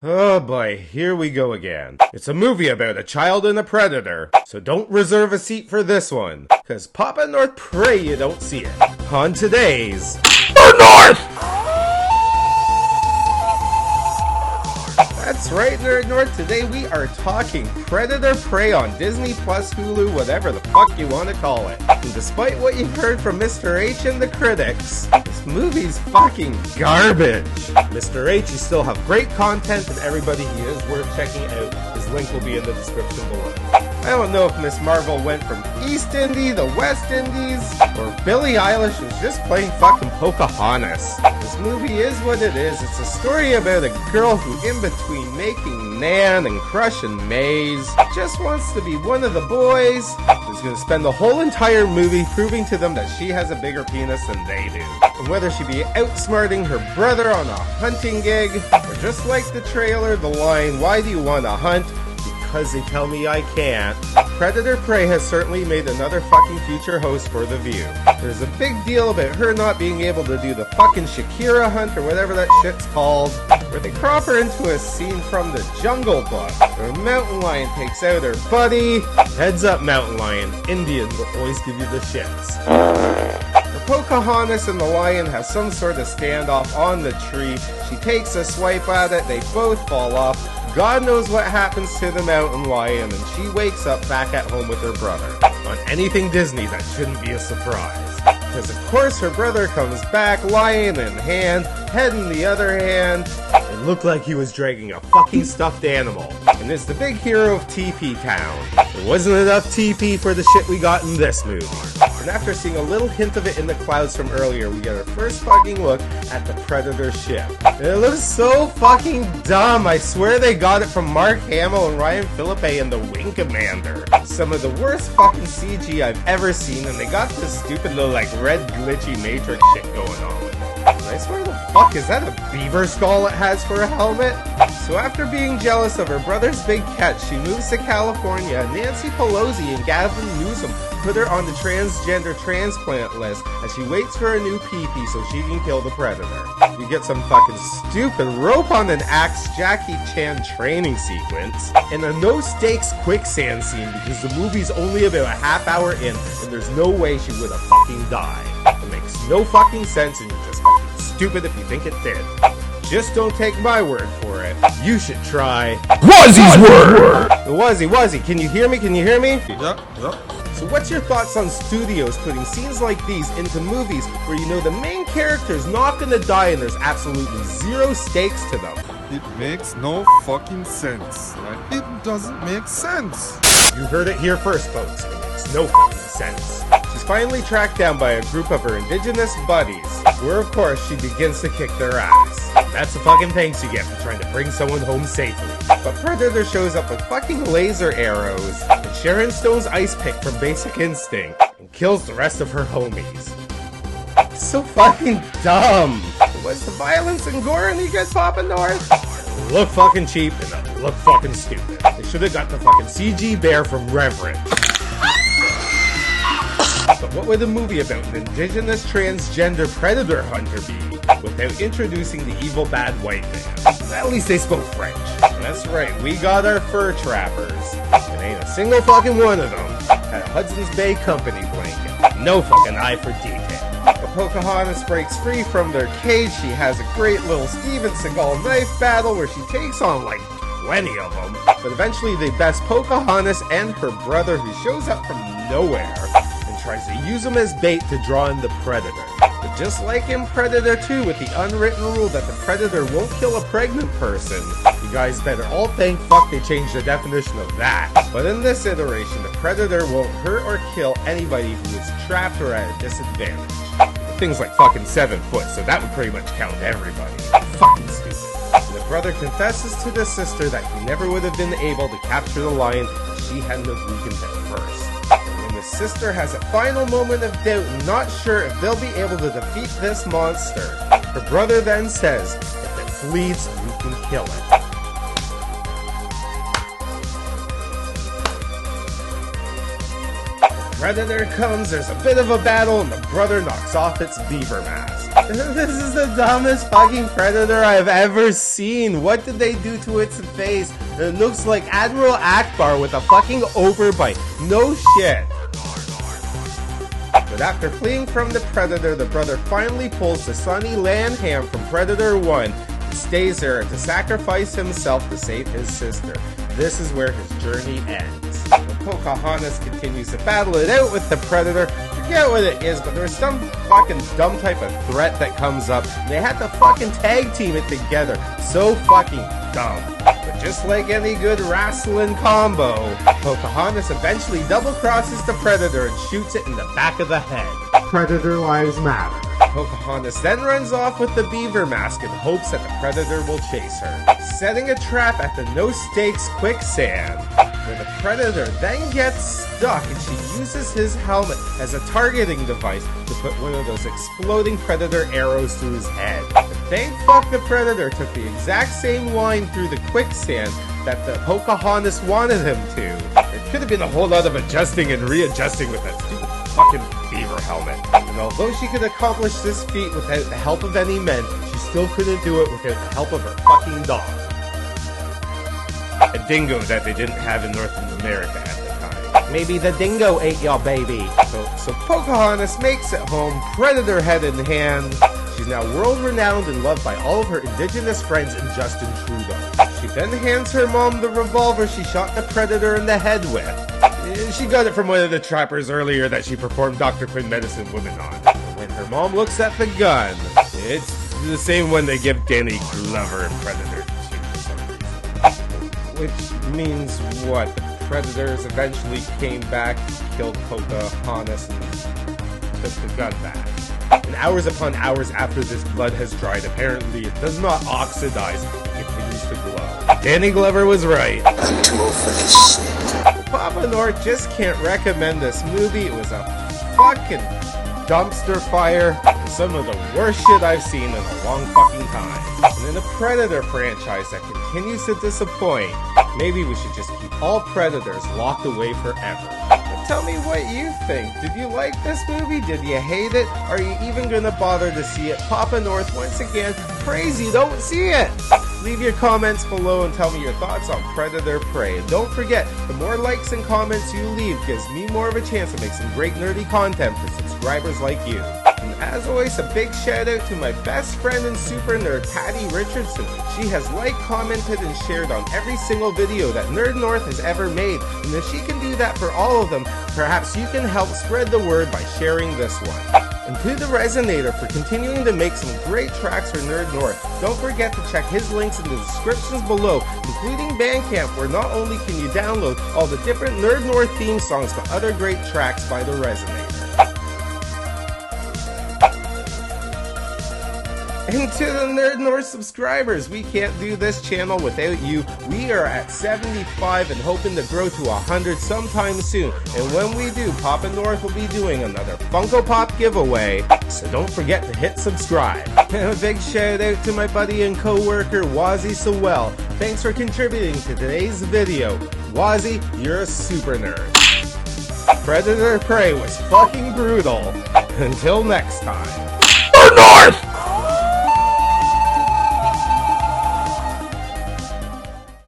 Oh boy, here we go again. It's a movie about a child and a predator, so don't reserve a seat for this one, cause Papa North pray you don't see it. On today's North! That's right, Nerd North. Today we are talking Predator Prey on Disney Plus, Hulu, whatever the fuck you want to call it. And despite what you've heard from Mr. H and the critics, this movie's fucking garbage. Mr. H, you still have great content, and everybody, he is worth checking out. His link will be in the description below. I don't know if Miss Marvel went from East Indy to West Indies, or Billie Eilish was just playing fucking Pocahontas. This movie is what it is. It's a story about a girl who, in between making Nan and crushing Maze, just wants to be one of the boys who's gonna spend the whole entire movie proving to them that she has a bigger penis than they do. And whether she be outsmarting her brother on a hunting gig, or just like the trailer, the line, "Why do you want to hunt? Because they tell me I can't," Predator Prey has certainly made another fucking future host for The View. There's a big deal about her not being able to do the fucking Shakira hunt or whatever that shit's called, where they crop her into a scene from the Jungle Book, where a mountain lion takes out her buddy. Heads up, mountain lion, Indians will always give you the shits. Pocahontas and the lion have some sort of standoff on the tree. She takes a swipe at it, they both fall off. God knows what happens to the mountain lion, and she wakes up back at home with her brother. On anything Disney, that shouldn't be a surprise. Because of course her brother comes back, lion in hand, head in the other hand. It looked like he was dragging a fucking stuffed animal, and is the big hero of TP Town. There wasn't enough TP for the shit we got in this movie. And after seeing a little hint of it in the clouds from earlier, we get our first fucking look at the Predator ship. And it looks so fucking dumb. I swear they got it from Mark Hamill and Ryan Philippe and the Wing Commander. Some of the worst fucking CG I've ever seen, and they got this stupid little like red glitchy Matrix shit going on with it. And I swear the fuck, is that a beaver skull it has for a helmet? So after being jealous of her brother's big catch, she moves to California. Nancy Pelosi and Gavin Newsom put her on the transgender transplant list as she waits for a new PP so she can kill the Predator. You get some fucking stupid rope on an axe Jackie Chan training sequence, and a no stakes quicksand scene because the movie's only about a half hour in and there's no way she would have fucking died. It makes no fucking sense, and you're just fucking stupid if you think it did. Just don't take my word for it. You should try Wazzy's word! Wazzy, can you hear me? Yep. So what's your thoughts on studios putting scenes like these into movies where you know the main character's not gonna die and there's absolutely zero stakes to them? It makes no fucking sense. Like, it doesn't make sense. You heard it here first, folks. It makes no fucking sense. She's finally tracked down by a group of her indigenous buddies, where of course she begins to kick their ass. That's the fucking thanks you get for trying to bring someone home safely. But Predator shows up with fucking laser arrows and Sharon Stone's ice pick from Basic Instinct and kills the rest of her homies. It's so fucking dumb. What's the violence and gore in the good Papa North? It look fucking cheap and it look fucking stupid. They should have got the fucking CG bear from Reverend. But what would a movie about an indigenous transgender predator hunter be without introducing the evil bad white man? At least they spoke French. That's right, we got our fur trappers. And ain't a single fucking one of them had a Hudson's Bay Company blanket. No fucking eye for detail. But Pocahontas breaks free from their cage. She has a great little Steven Seagal knife battle where she takes on like 20 of them. But eventually they best Pocahontas and her brother, who shows up from nowhere, tries to use them as bait to draw in the Predator. But just like in Predator 2 with the unwritten rule that the Predator won't kill a pregnant person, you guys better all thank fuck they changed the definition of that. But in this iteration, the Predator won't hurt or kill anybody who is trapped or at a disadvantage. The thing's like fucking 7 foot, so that would pretty much count everybody. Fucking stupid. And the brother confesses to the sister that he never would have been able to capture the lion if she hadn't have weakened at first. The sister has a final moment of doubt and not sure if they'll be able to defeat this monster. Her brother then says, "If it bleeds, you can kill it." The Predator comes, there's a bit of a battle, and the brother knocks off its beaver mask. This is the dumbest fucking predator I've ever seen. What did they do to its face? It looks like Admiral Akbar with a fucking overbite. No shit. But after fleeing from the predator, the brother finally pulls the Sonny Landham from Predator 1 and stays there to sacrifice himself to save his sister. This is where his journey ends. Pocahontas continues to battle it out with the predator. Forget what it is, but there's some fucking dumb type of threat that comes up, and they had to fucking tag team it together. So fucking dumb. But just like any good wrestling combo, Pocahontas eventually double crosses the predator and shoots it in the back of the head. Predator lives matter. Pocahontas then runs off with the beaver mask in hopes that the predator will chase her, setting a trap at the no-stakes quicksand, where the predator then gets stuck and she uses his helmet as a targeting device to put one of those exploding predator arrows through his head. But thank fuck the predator took the exact same line through the quicksand that the Pocahontas wanted him to. It could have been a whole lot of adjusting and readjusting with that stupid fucking beaver helmet. And although she could accomplish this feat without the help of any men, she still couldn't do it without the help of her fucking dog. A dingo that they didn't have in North America at the time. Maybe the dingo ate your baby. So Pocahontas makes it home, predator head in hand. She's now world-renowned and loved by all of her indigenous friends and Justin Trudeau. She then hands her mom the revolver she shot the predator in the head with. She got it from one of the trappers earlier that she performed Dr. Quinn Medicine Woman on. When her mom looks at the gun, it's the same one they give Danny Glover in Predator 2. Which means what? The predators eventually came back, killed Pocahontas, and took the gun back. And hours upon hours after this blood has dried, apparently it does not oxidize, it continues to glow. Danny Glover was right. I'm too old for this shit. Papa North just can't recommend this movie. It was a fucking dumpster fire. Some of the worst shit I've seen in a long fucking time. And in a Predator franchise that continues to disappoint, maybe we should just keep all Predators locked away forever. But tell me what you think. Did you like this movie? Did you hate it? Are you even gonna bother to see it? Papa North once again prays you don't see it. Leave your comments below and tell me your thoughts on Predator Prey. And don't forget, the more likes and comments you leave gives me more of a chance to make some great nerdy content for subscribers like you. And as always, a big shout out to my best friend and super nerd, Pattie Richardson. She has liked, commented, and shared on every single video that Nerd North has ever made. And if she can do that for all of them, perhaps you can help spread the word by sharing this one. And to the Rezonator for continuing to make some great tracks for Nerd North. Don't forget to check his links in the descriptions below, including Bandcamp, where not only can you download all the different Nerd North theme songs, but other great tracks by the Rezonator. And to the Nerd North subscribers, we can't do this channel without you. We are at 75 and hoping to grow to 100 sometime soon. And when we do, Papa North will be doing another Funko Pop giveaway. So don't forget to hit subscribe. And a big shout out to my buddy and co-worker, Wazzy Sewell. Thanks for contributing to today's video. Wazzy, you're a super nerd. Predator Prey was fucking brutal. Until next time. North!